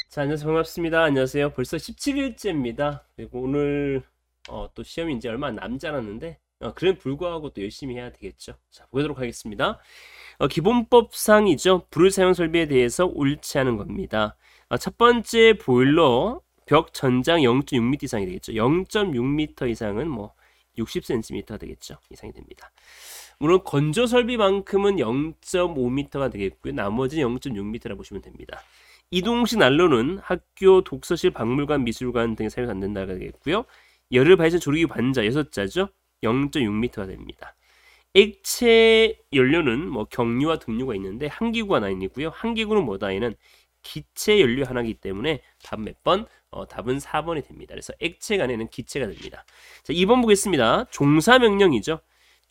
자, 안녕하세요. 반갑습니다. 안녕하세요. 벌써 17일째입니다. 그리고 오늘 또 시험이 이제 얼마 남지 않았는데 그럼에도 불구하고 또 열심히 해야 되겠죠. 자, 보도록 하겠습니다. 기본법상이죠. 불을 사용 설비에 대해서 옳지 않은 겁니다. 첫 번째 보일러 벽 전장 0.6m 이상이 되겠죠. 0.6m 이상은 뭐 60cm가 되겠죠. 이상이 됩니다. 물론 건조 설비만큼은 0.5m가 되겠고요. 나머지는 0.6m라 보시면 됩니다. 이동식 난로는 학교, 독서실, 박물관, 미술관 등에 사용 안 된다가 되겠고요. 열을 발생 조리기 반자 6자죠. 0.6m가 됩니다. 액체 연료는 뭐 경유와 등유가 있는데 한 기구가 하나 있고요. 한 기구는 뭐다? 얘는 기체 연료 하나이기 때문에 답은 몇 번? 답은 4번이 됩니다. 그래서 액체가 아니는 기체가 됩니다. 자, 2번 보겠습니다. 종사명령이죠.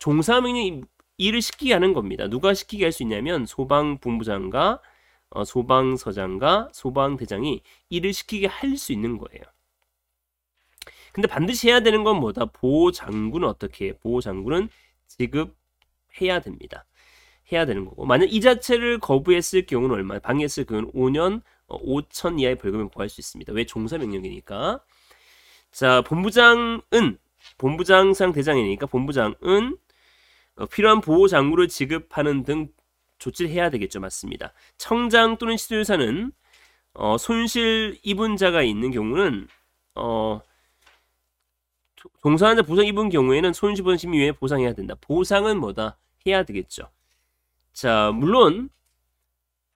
종사명령이 일을 시키게 하는 겁니다. 누가 시키게 할 수 있냐면 소방본부장과 소방서장과 소방대장이 일을 시키게 할 수 있는 거예요. 근데 반드시 해야 되는 건 뭐다? 보호장구는 어떻게 해요? 보호장구는 지급해야 됩니다. 해야 되는 거고, 만약 이 자체를 거부했을 경우는 얼마? 방해했을 경우는 5년 5천 이하의 벌금을 부과할 수 있습니다. 왜? 종사명령이니까. 자, 본부장상 대장이니까 본부장은 필요한 보호장구를 지급하는 등 조치를 해야 되겠죠. 맞습니다. 청장 또는 시도유사는 손실 입은 자가 있는 경우는 종사한 자 보상 입은 경우에는 손실보상 심의위에 보상해야 된다. 보상은 뭐다? 해야 되겠죠. 자, 물론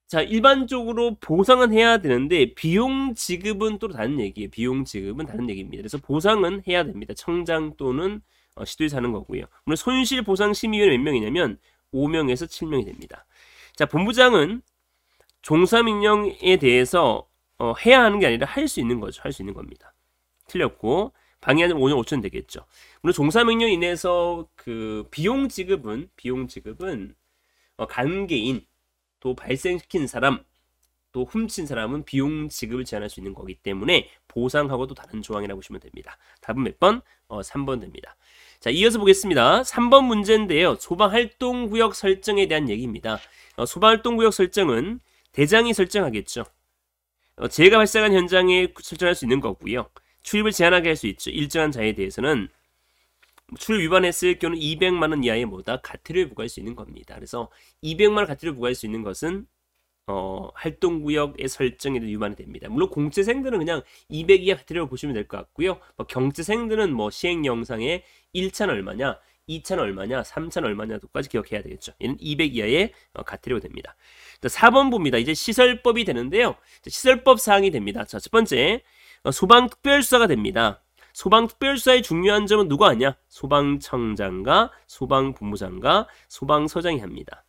자, 일반적으로 보상은 해야 되는데 비용 지급은 또 다른 얘기예요. 비용 지급은 다른 얘기입니다. 그래서 보상은 해야 됩니다. 청장 또는 시도유사 하는 거고요. 물론 손실보상 심의위원회 몇 명이냐면 5명에서 7명이 됩니다. 자, 본부장은 종사명령에 대해서 해야 하는 게 아니라 할 수 있는 거죠. 할 수 있는 겁니다. 틀렸고 방해하면 5년 5천 되겠죠. 물론 종사명령 인해서 그 비용 지급은 관계인 또 발생시킨 사람 또 훔친 사람은 비용 지급을 제한할 수 있는 거기 때문에 보상하고도 다른 조항이라고 보시면 됩니다. 답은 몇 번? 3번 됩니다. 자, 이어서 보겠습니다. 3번 문제인데요. 소방활동구역 설정에 대한 얘기입니다. 소방활동구역 설정은 대장이 설정하겠죠. 재해가 발생한 현장에 설정할 수 있는 거고요. 출입을 제한하게 할 수 있죠. 일정한 자에 대해서는 출입 위반했을 경우는 200만 원 이하의 뭐다? 과태료를 부과할 수 있는 겁니다. 그래서 200만 원 과태료를 부과할 수 있는 것은 활동구역의 설정에도 위반이 됩니다. 물론 공채생들은 그냥 200 이하 과태료를 보시면 될 것 같고요. 경채생들은 뭐 시행 영상에 1차는 얼마냐, 2차는 얼마냐, 3차는 얼마냐도까지 기억해야 되겠죠. 얘는 200 이하의 과태료가 됩니다. 4번 봅니다. 이제 시설법이 되는데요. 시설법 사항이 됩니다. 자, 첫 번째 소방특별수사가 됩니다. 소방특별수사의 중요한 점은 누가 하냐? 소방청장과 소방본부장과 소방서장이 합니다.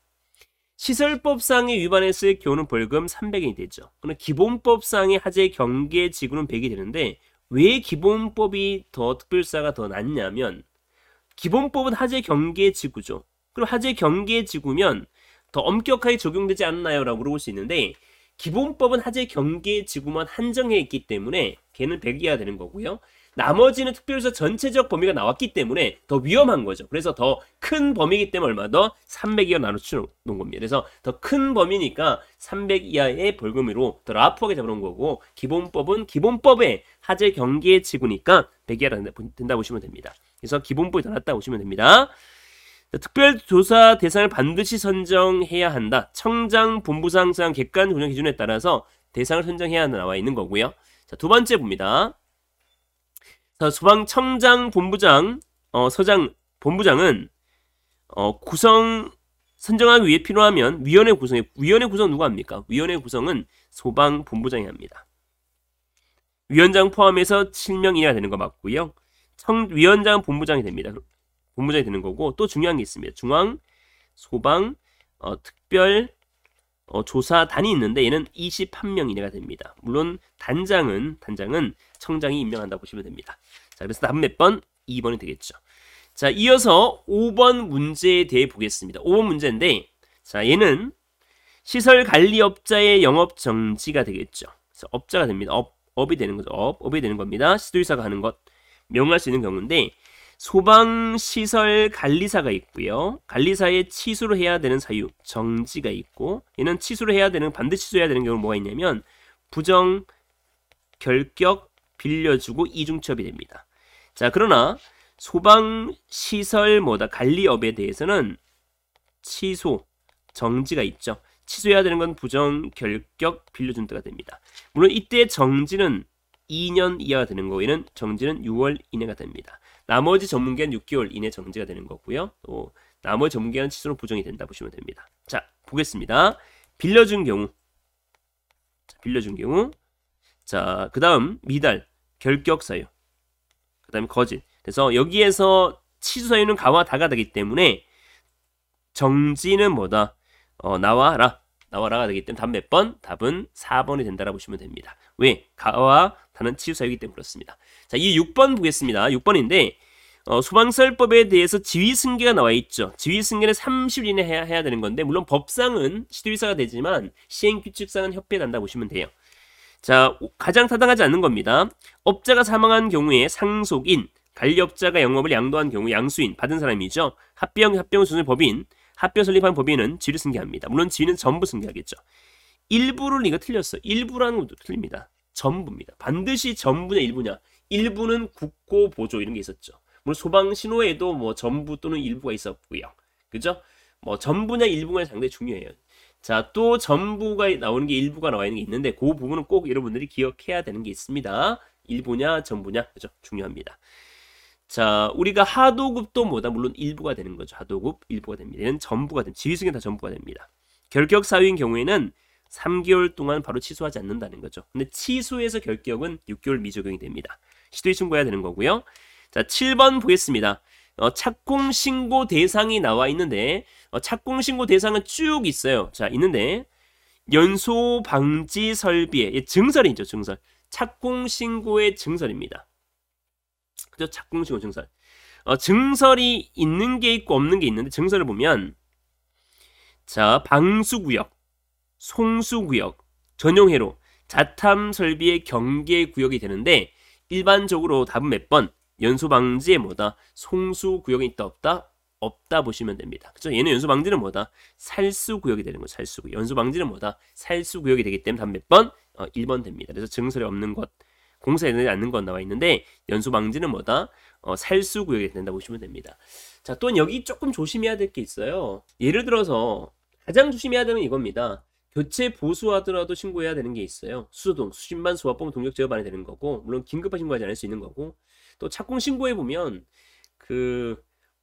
시설법상에 위반했을 경우는 벌금 300원이 되죠. 그럼 기본법상의 하재 경계 지구는 100이 되는데 왜 기본법이 더 특별수사가 더 낫냐면 기본법은 하재 경계 지구죠. 그럼 하재 경계 지구면 더 엄격하게 적용되지 않나요? 라고 물어볼 수 있는데 기본법은 하재 경계 지구만 한정해 있기 때문에 걔는 100 이하 되는 거고요. 나머지는 특별수사 전체적 범위가 나왔기 때문에 더 위험한 거죠. 그래서 더 큰 범위이기 때문에 얼마 더? 300 이하 나눠주는 겁니다. 그래서 더 큰 범위니까 300 이하의 벌금으로 더 라프하게 잡아놓은 거고 기본법은 기본법의 하재 경계 지구니까 100 이하가 된다 보시면 됩니다. 그래서 기본법이 더 낫다 보시면 됩니다. 특별조사 대상을 반드시 선정해야 한다. 청장, 본부장상 객관 운영 기준에 따라서 대상을 선정해야 한다 나와 있는 거고요. 자, 두 번째 봅니다. 자, 소방청장, 본부장, 서장, 본부장은 구성 선정하기 위해 필요하면 위원회 구성에 위원회 구성 누가 합니까? 위원회 구성은 소방본부장이 합니다. 위원장 포함해서 7명 이내가 되는 거 맞고요. 위원장 본부장이 됩니다. 본부장이 되는 거고 또 중요한 게 있습니다. 중앙 소방 특별 조사단이 있는데 얘는 21명 이내가 됩니다. 물론 단장은 청장이 임명한다고 보시면 됩니다. 자, 그래서 답은 몇 번? 2번이 되겠죠. 자, 이어서 5번 문제에 대해 보겠습니다. 5번 문제인데 자, 얘는 시설관리업자의 영업 정지가 되겠죠. 그래서 업자가 됩니다. 업이 되는 거죠. 업이 되는 겁니다. 시도유사가 하는 것 명할 수 있는 경우인데 소방시설 관리사가 있고요. 관리사의 취소를 해야 되는 사유, 정지가 있고 얘는 취소를 해야 되는 반드시 취소해야 되는 경우는 뭐가 있냐면 부정 결격, 빌려주고 이중취업이 됩니다. 자, 그러나 소방시설 관리업에 대해서는 취소, 정지가 있죠. 취소해야 되는 건 부정, 결격, 빌려준 때가 됩니다. 물론 이때 정지는 2년 이하가 되는 거고 얘는 정지는 6월 이내가 됩니다. 나머지 전문기간 6개월 이내 정지가 되는 거고요. 또 나머지 전문기간 취소로 부정이 된다 보시면 됩니다. 자, 보겠습니다. 빌려준 경우. 자, 그 다음 미달, 결격 사유. 그 다음에 거짓. 그래서 여기에서 취소 사유는 가와 다가 되기 때문에 정지는 나와라가 되기 때문에 답 몇 번? 답은 4번이 된다라고 보시면 됩니다. 왜? 가와 다는 취소 사유이기 때문에 그렇습니다. 자, 이 6번 보겠습니다. 6번인데 소방시설법에 대해서 지휘승계가 나와 있죠. 지휘승계는 30일 이내 해야 되는 건데 물론 법상은 시도의사가 되지만 시행규칙상은 협회에 간다 보시면 돼요. 자, 가장 타당하지 않는 겁니다. 업자가 사망한 경우에 상속인, 관리업자가 영업을 양도한 경우 양수인, 받은 사람이죠. 합병 수준의 법인, 합병 설립한 법인은 지위를 승계합니다. 물론 지위는 전부 승계하겠죠. 일부를 이거 틀렸어. 일부라는 것도 틀립니다. 전부입니다. 반드시 전부냐 일부냐. 일부는 국고 보조 이런 게 있었죠. 물론 소방 신호에도 전부 또는 일부가 있었고요. 그죠? 전부냐 일부냐 상당히 중요해요. 자, 또 전부가 나오는 게 일부가 나와 있는 게 있는데 그 부분은 꼭 여러분들이 기억해야 되는 게 있습니다. 일부냐 전부냐. 그죠? 중요합니다. 자, 우리가 하도급도 물론 일부가 되는 거죠. 하도급 일부가 됩니다. 얘는 전부가 됩니다. 지휘승계 다 전부가 됩니다. 결격 사유인 경우에는 3개월 동안 바로 취소하지 않는다는 거죠. 근데 취소해서 결격은 6개월 미적용이 됩니다. 시도의 신고해야 되는 거고요. 자, 7번 보겠습니다. 착공신고 대상이 나와 있는데 착공신고 대상은 쭉 있어요. 자, 있는데 연소 방지 설비의 증설이죠. 증설. 착공신고의 증설입니다. 그죠? 착공신고 증설. 증설이 있는 게 있고 없는 게 있는데 증설을 보면 자, 방수구역, 송수구역, 전용회로, 자탐설비의 경계구역이 되는데 일반적으로 답은 몇 번? 연소방지에 송수구역이 있다 없다? 없다 보시면 됩니다. 그죠? 얘는 연소방지는 살수구역이 되는 거죠. 살수구역. 연소방지는 살수구역이 되기 때문에 답 몇 번? 1번 됩니다. 그래서 증설이 없는 것, 공사에 되지 않는 것 나와 있는데 연소방지는 살수구역이 된다 보시면 됩니다. 자, 또 여기 조금 조심해야 될 게 있어요. 예를 들어서 가장 조심해야 되는 이겁니다. 교체 보수하더라도 신고해야 되는 게 있어요. 수소동, 수신반, 소화법, 동력 제어반이 되는 거고 물론 긴급한 신고하지 않을 수 있는 거고 또 착공 신고해 보면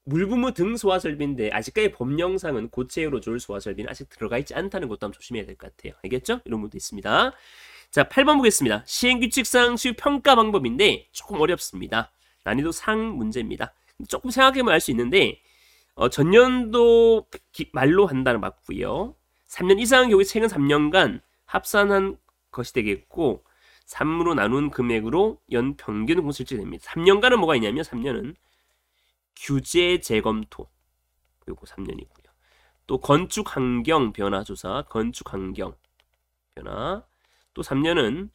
물부무 등 소화설비인데 아직까지 법령상은 고체로 줄 소화설비는 아직 들어가 있지 않다는 것도 한번 조심해야 될 것 같아요. 알겠죠? 이런 부분도 있습니다. 자, 8번 보겠습니다. 시행규칙상 수요 평가 방법인데 조금 어렵습니다. 난이도 상 문제입니다. 조금 생각해보면 알 수 있는데 전년도 말로 한다는 맞고요. 3년 이상의 경우에 최근 3년간 합산한 것이 되겠고 3으로 나눈 금액으로 연 평균 공실제 됩니다. 3년간은 뭐가 있냐면 3년은 규제 재검토 그리고 3년이고요. 또 건축 환경 변화 조사, 건축 환경 변화. 또 3년은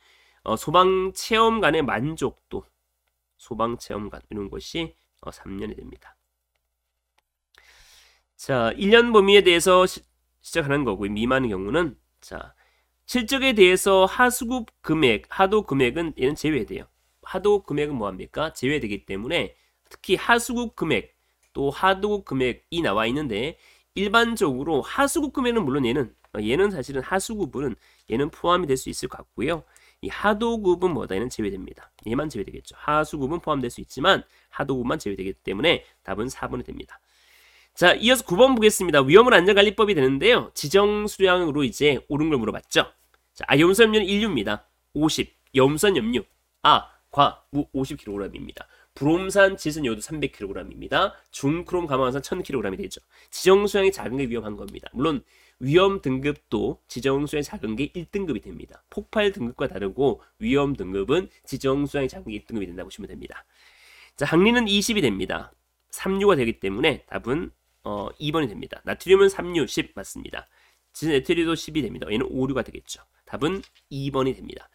소방 체험관의 만족도, 소방 체험관 이런 것이 3년이 됩니다. 자, 1년 범위에 대해서 시작하는 거고요. 미만의 경우는 자, 실적에 대해서 하수급 금액, 하도 금액은 얘는 제외돼요. 하도 금액은 뭐합니까? 제외되기 때문에 특히 하수급 금액 또 하도급 금액이 나와 있는데 일반적으로 하수급 금액은 물론 얘는 사실은 하수급은 얘는 포함이 될 수 있을 것 같고요. 이 하도급은 얘는 제외됩니다. 얘만 제외되겠죠. 하수급은 포함될 수 있지만 하도급만 제외되기 때문에 답은 4번이 됩니다. 자, 이어서 9번 보겠습니다. 위험물 안전관리법이 되는데요. 지정 수량으로 이제 옳은 걸 물어봤죠. 자, 염선 염료는 인류입니다. 50. 염선 염료. 과, 무 50kg입니다. 브롬산, 질산, 요도 300kg입니다. 중크롬, 가마산산 1000kg이 되죠. 지정 수량이 작은 게 위험한 겁니다. 물론 위험 등급도 지정 수량이 작은 게 1등급이 됩니다. 폭발 등급과 다르고 위험 등급은 지정 수량이 작은 게 1등급이 된다고 보시면 됩니다. 자, 항리는 20이 됩니다. 3류가 되기 때문에 답은 2번이 됩니다. 나트륨은 3류, 10 맞습니다. 에트리도 10이 됩니다. 얘는 5류가 되겠죠. 답은 2번이 됩니다.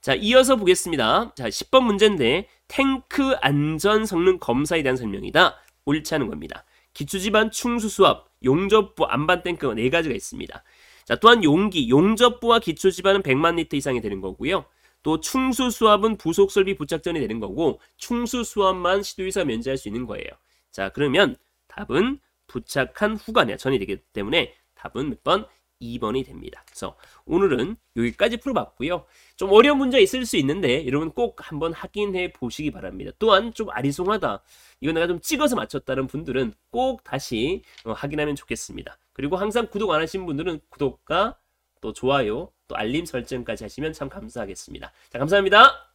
자, 이어서 보겠습니다. 자, 10번 문제인데 탱크 안전 성능 검사에 대한 설명이다. 옳지 않은 겁니다. 기초지반 충수 수압, 용접부, 안반 탱크 4가지가 있습니다. 자, 또한 용접부와 기초지반은 100만 리터 이상이 되는 거고요. 또 충수 수압은 부속 설비 부착 전이 되는 거고 충수 수압만 시도유사 면제할 수 있는 거예요. 자, 그러면 답은 부착한 후가 전이 되기 때문에 답은 몇 번? 2번이 됩니다. 그래서 오늘은 여기까지 풀어봤고요. 좀 어려운 문제 있을 수 있는데 여러분 꼭 한번 확인해 보시기 바랍니다. 또한 좀 아리송하다, 이거 내가 좀 찍어서 맞췄다는 분들은 꼭 다시 확인하면 좋겠습니다. 그리고 항상 구독 안 하신 분들은 구독과 또 좋아요, 또 알림 설정까지 하시면 참 감사하겠습니다. 자, 감사합니다.